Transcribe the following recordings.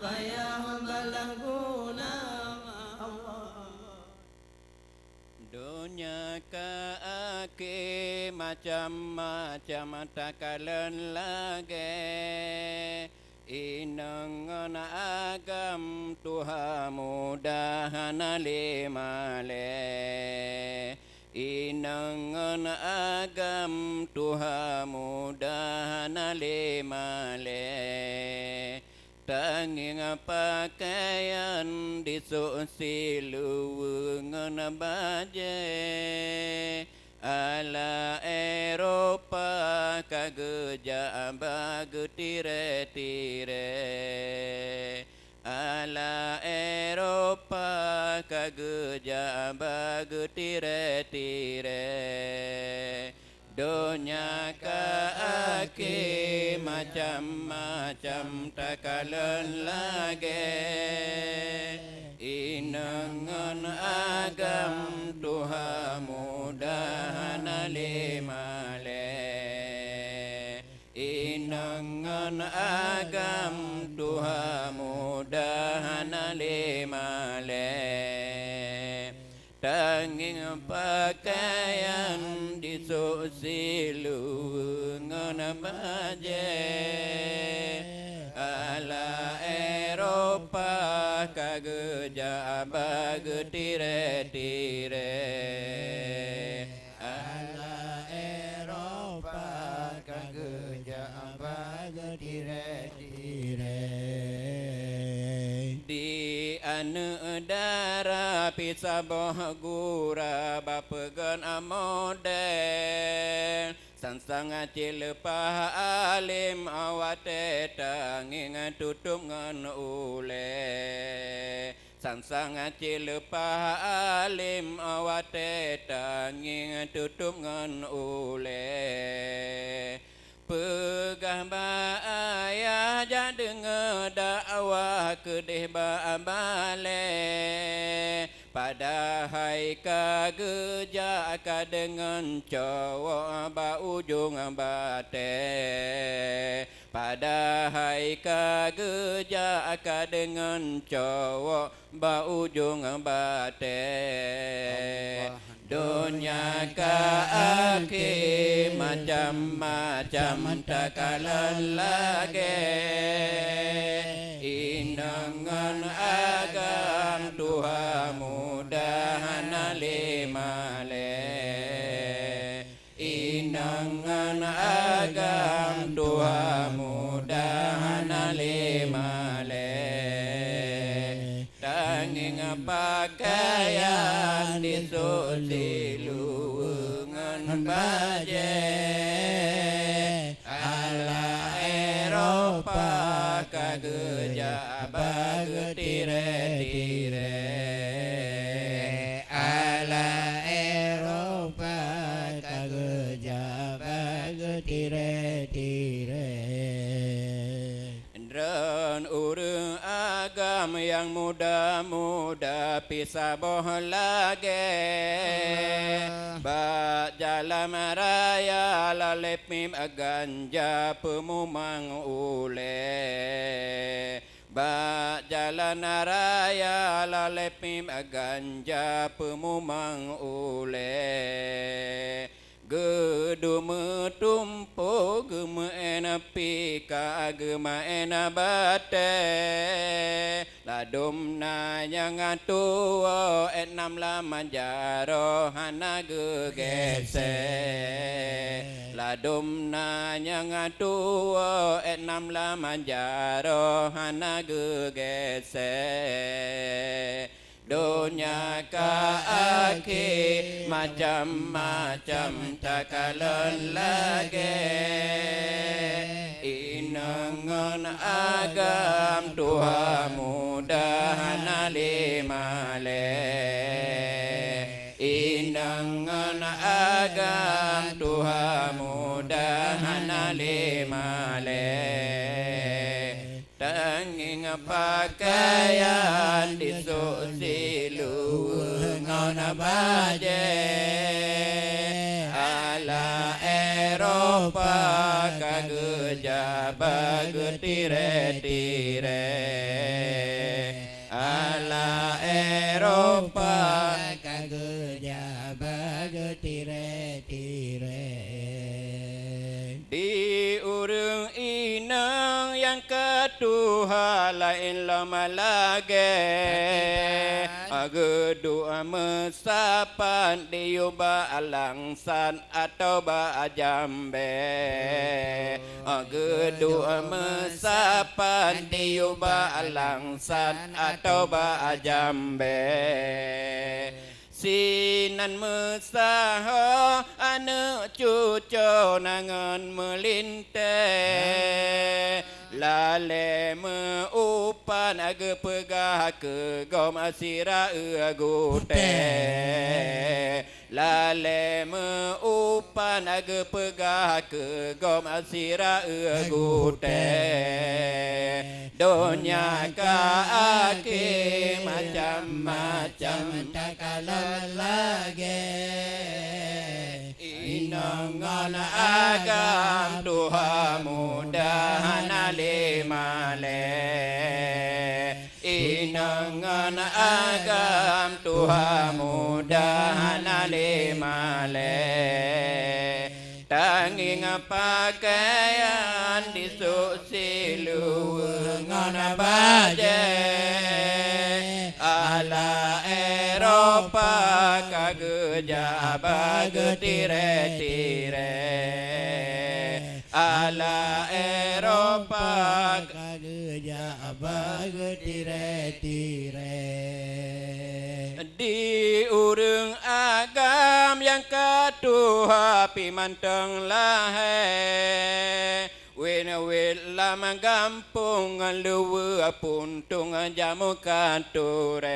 payah berlakunya dunia ke akhir macam-macam takalan lagi inangan agam Tuhan mudahan limale inangan agam Tuhan mudahan limale tanging pakaian disusiluwengan baje ala Eropa kageja bagutire-tire ala Eropa kageja bagutire-tire dunia ka aki macam-macam takalan lagi inangan agam Tuhan mudahan limale inangan agam Tuhan mudahan limale tanging pakaian disusiluwengan baje ala Eropa kageja bagutire-tire ala Eropa kageja bagutire-tire di anudara pisaboh gura bapegan amodel sansang cilepah alim awate tanging tutup ngan ule sansang cilepah alim awate tanging tutup ngan ule pegah baaya jadeng dakwah kedeh bale pada hai kageja ka dengan cowok ba ujung bate pada hai kageja ka dengan cowok ba ujung bate dunia ka akhir macam-macam takalan lagi inangan agam Tuhan mudahan limale inangan agam Tuhan mudahan limale tanging pakaian disusiluwengan baje ala Eropa kageja bagutire-tire ala Eropa kageja bagutire-tire dan urang agam yang muda-muda pisaboh lagi ba jalan raya lalepim ganja pemumang ule ba jalan raya lalepim ganja pemumang ule gedume tumpo geme ena pika gema ena bate ladum na yang tua enam la manjaro hana gegese ladum na yang tua enam la manjaro hana gegese dunia ka akhir macam-macam takalan lagi inangan agam Tuhan mudahan limale inangan agam Tuhan mudahan limale tanging pakaian disusiluwengan baje ala Eropa kageja bagutire tire ala Eropa kageja bagutire tire di urung inang yang ketuha lain lama lagi agedua mesapan diuba alangsan atau ba jambe agedua mesapan diuba alangsan atau ba jambe sinan mesaho anu cucu nangan melinte lale meupan age pegah ke gom asira agute lale meupan age pegah ke gom asira agute donya ka ake macam-macam takalan lagi inangan agam Tuhan mudahan alimale inangan agam Tuhan mudahan alimale tanging pakaian disusilu ngan baje ala Eropa kageja bagutire tire ala Eropa kageja bagutire tire di urung agam yang ketuha pimanteng lahe wena wela manggampung luwe puntung jamu kanture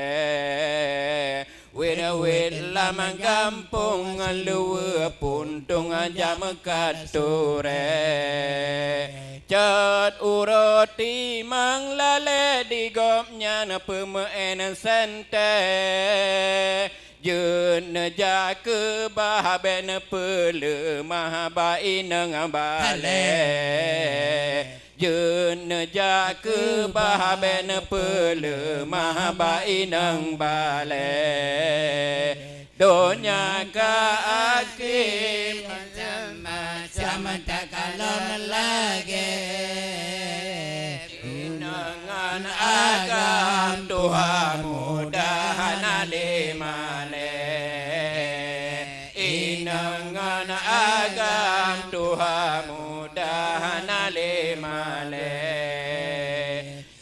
wena wela manggampung luwe puntung jamu kanture cat uroti mang lale di gopnya na pemeen sente Jun ja ke bahaben pele mahabai nang bale Jun ja ke bahaben pele mahabai nang bale donya ka akim macam-macam takalan lagi inangan agam Tuhan mudahan alimale inangan agam Tuhan mudahan alimale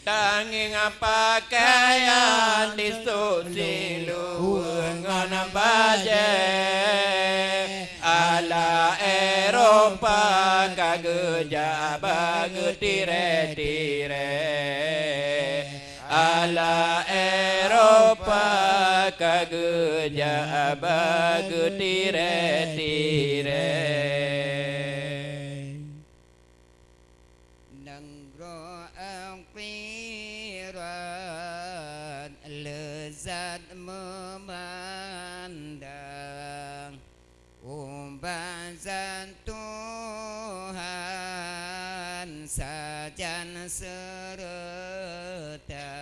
tanging pakaian disusilu ngan baje ala Eropa kageja bagutire tire ala Eropa kageja bagutire tire nangro ampiran lezat memandang umbazan Tuhan sajan serta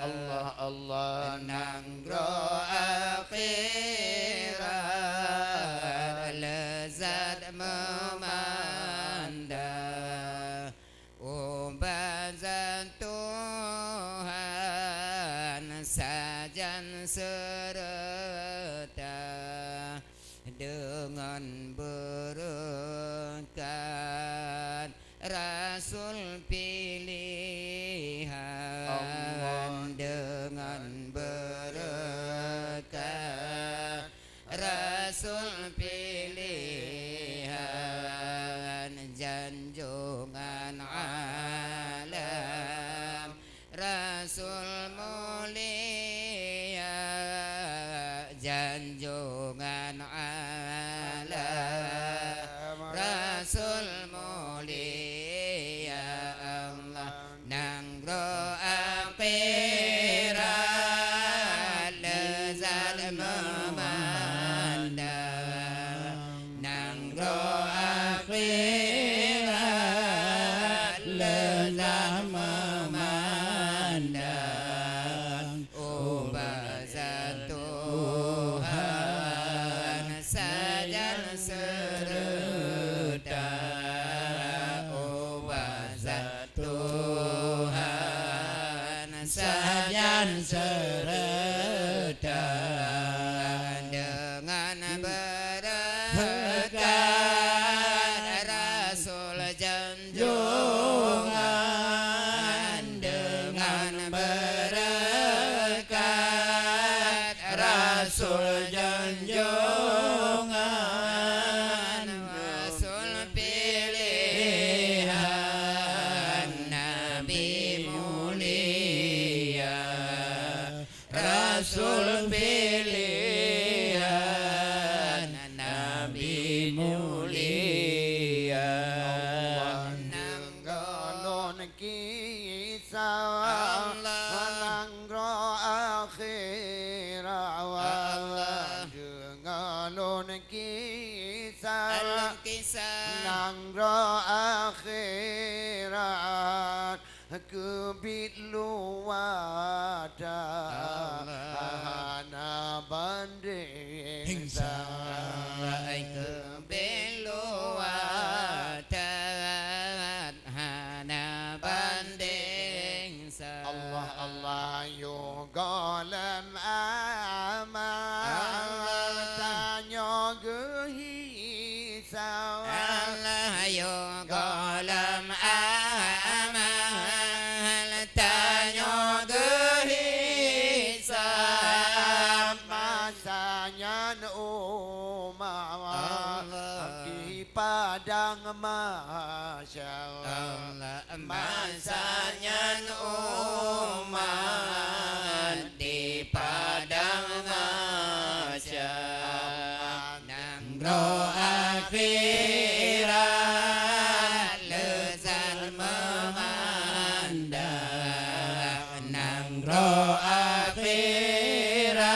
Allah Allah nangro akhirat lezat memandang umbazan Tuhan sajan serta dengan berkat Rasul pilihan Allah. Dengan berkat Rasul pilihan janjungan alam Rasul mulia janjungan alam Rasul mulia Allah nangro akhirat lezat memandang nangro akhirat sajan serta dengan berkat Rasul junjungan dengan berkat Rasul junjungan Rasul pilihan Nabi mulia Rasul pilihan Nabi mulia nanggalon kisah Allah nangro akhir Allah nanggalon kisah Al-Kisah nangro akhirat kebit luwada hana banding kebeluatan hana banding Allah Allah yo golem amal tanya gehisau Allah yo golam amal tanya gehisab masanya umat Allah di padang mahsyar Allah masanya umat di padang mahsyar nangro akhirat lezat memandang nangro akhirat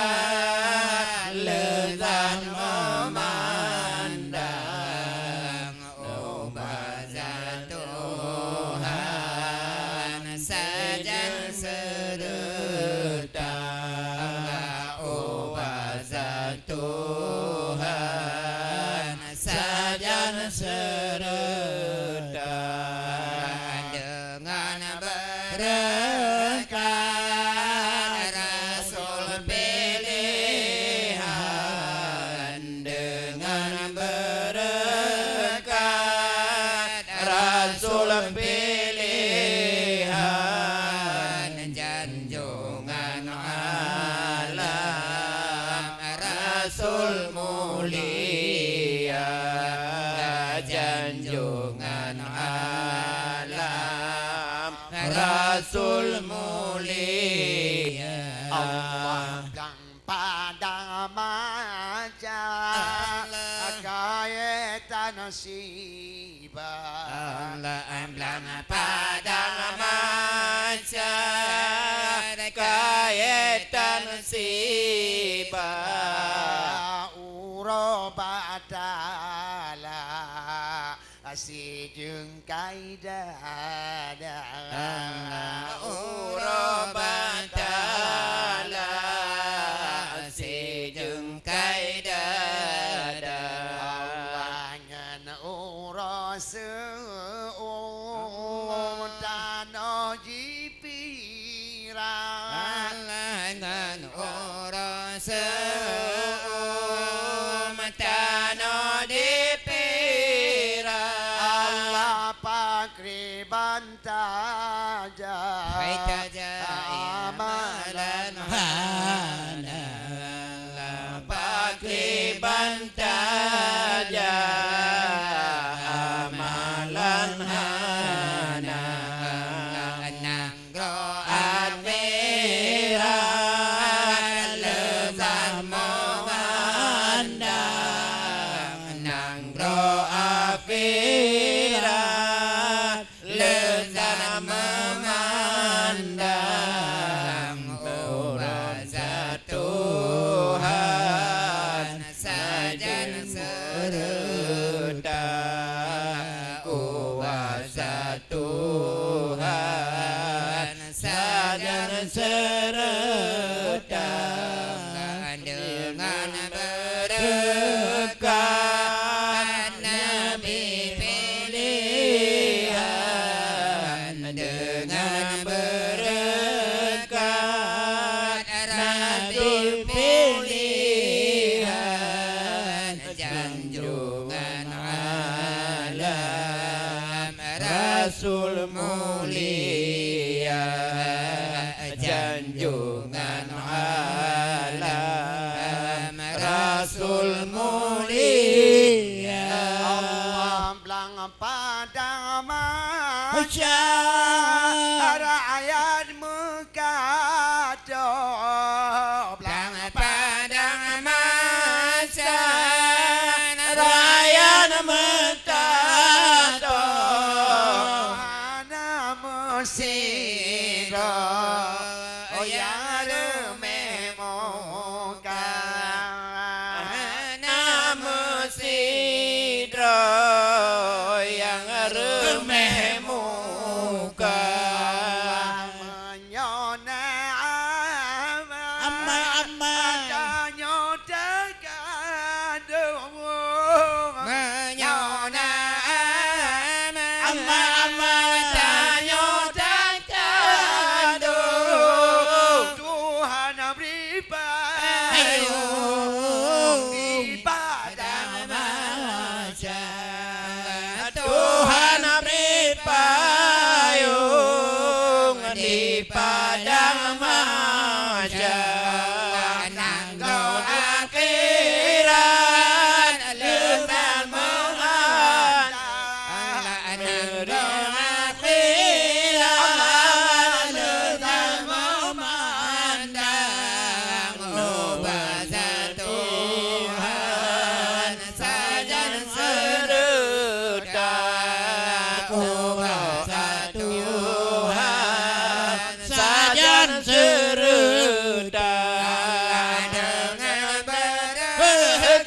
lezat memandang obat Tuhan sajan serta obat Tuhan sajan serta dengan berkat Rasul pilihan dengan berkat Rasul pilihan janjungan alam Rasul mulia janjungan alam Rasul mulia Allah dan pada maja kaitan sibah Allah amblang padang masyar kaitan sibah uro batala si jengkai dada uro batala si jengkai dada awangan uro seutano jipira alangan uro seumtano dipira Allah pakri bantaja Baitaja amalan hana Pakri bantaja amalan hana Nangro akhirat lezat memandang Nangro akhirat lezat memandang Obat Tuhan sajan serta Obat Tuhan sajan serta dengan berkat Nabi pilihan dengan berkat Junjungan alam Rasul mulia Allah belang pada Masya rakyat mengkado Belang padang masa Rakyat mentato mana musiro oh ya rememoka Nama sidra yang remeh muka menyona Amma adanya terkandung Menyona Tanya takkan Tuhan beri Ayo di padang Masa Tuhan beri payung di padang mahsyar Nanggo akhirat lesan menghadap Nanggo akhirat lesan memandang Bahasa Tuhan saja serta bahasa Tuhan sajan serta dengan berkat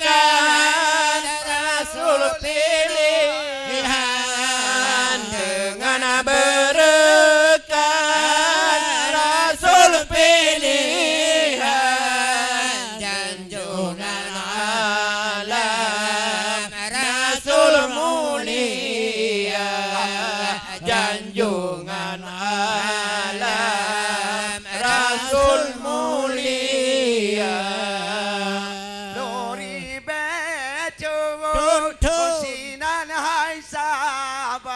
Rasul pilihan dengan berkat Rasul pilihan Junjungan alam Rasul mulia Junjungan alam Rasul mulia Lori bejo Tuh. Sinan hai sahabat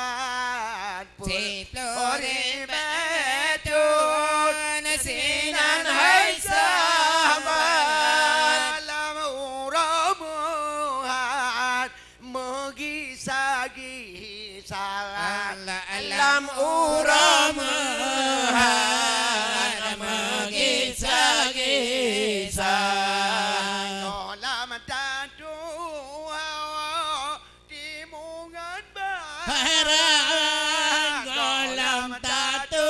pun Siplori betun sinan hai sahabat Alam uramuhat Megisah-gisah Alam uramahan mengisah-kisah Kolam tadu Timungan Heran kolam tatu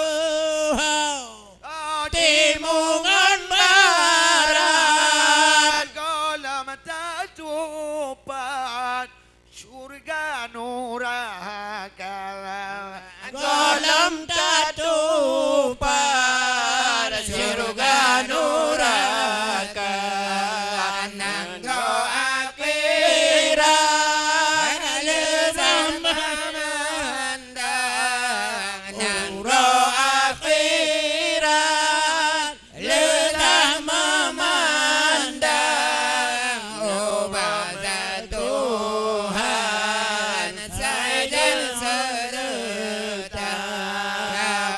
Oh, Timungan barat Kolam tatupan Surga nuraka Kolam tatu pada surga nuraka Nanggo akhirat lesan memandang Nanggo akhirat lesan memandang Bahasa Tuhan saja serta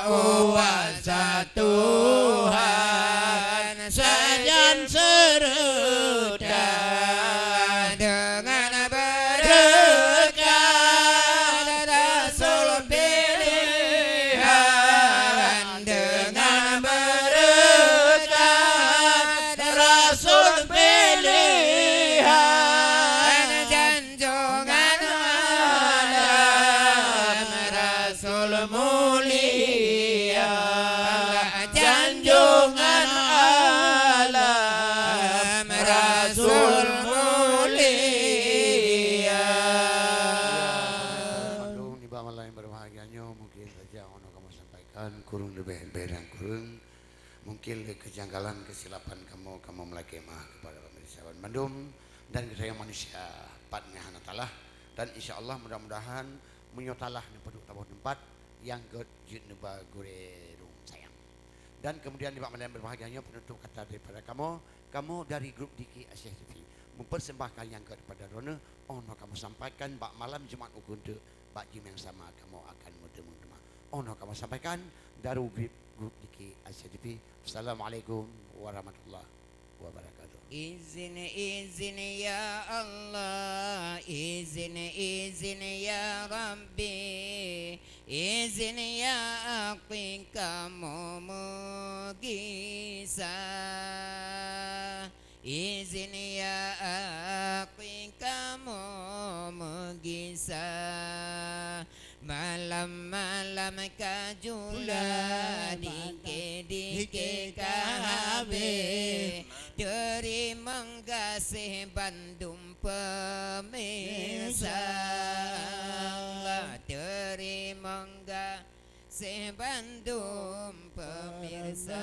Kuasa Tuhan sajan serta dengan berkat Rasul pilihan dengan berkat Rasul pilihan Junjungan alam Rasul mulia Junjungan alam Rasul mulia Aduh, ni bapak lain berbahagianya mungkin saja ono kamu sampaikan kurung lebih berang kurung mungkin le kejanggalan kesilapan kamu mulai kemah kepada pemirsa Bandung dan kesayang manusia patnya hana talah dan insyaallah mudah-mudahan menyotalah ni penduduk tabuh tempat yang gejut neba gurerung sayang dan kemudian di bapak lain berbahagianya penutup kata daripada kamu dari grup Diki Asyik TV mempersembahkan yang kepada Rona ono kamu sampaikan bak malam Jumat Ugunde bak jam yang sama kamu akan bertemu. Ono kamu sampaikan dari grup grup di Asia TV. Assalamualaikum warahmatullahi wabarakatuh. Izin ya Allah, izin ya Rabbi, izin ya Aqi kamu mugisa, izin ya Aqi kamu mugisa. Malam-malam kajula dike kahabe dari menggasih Bandung pemirsa, dari menggasih Bandung pemirsa.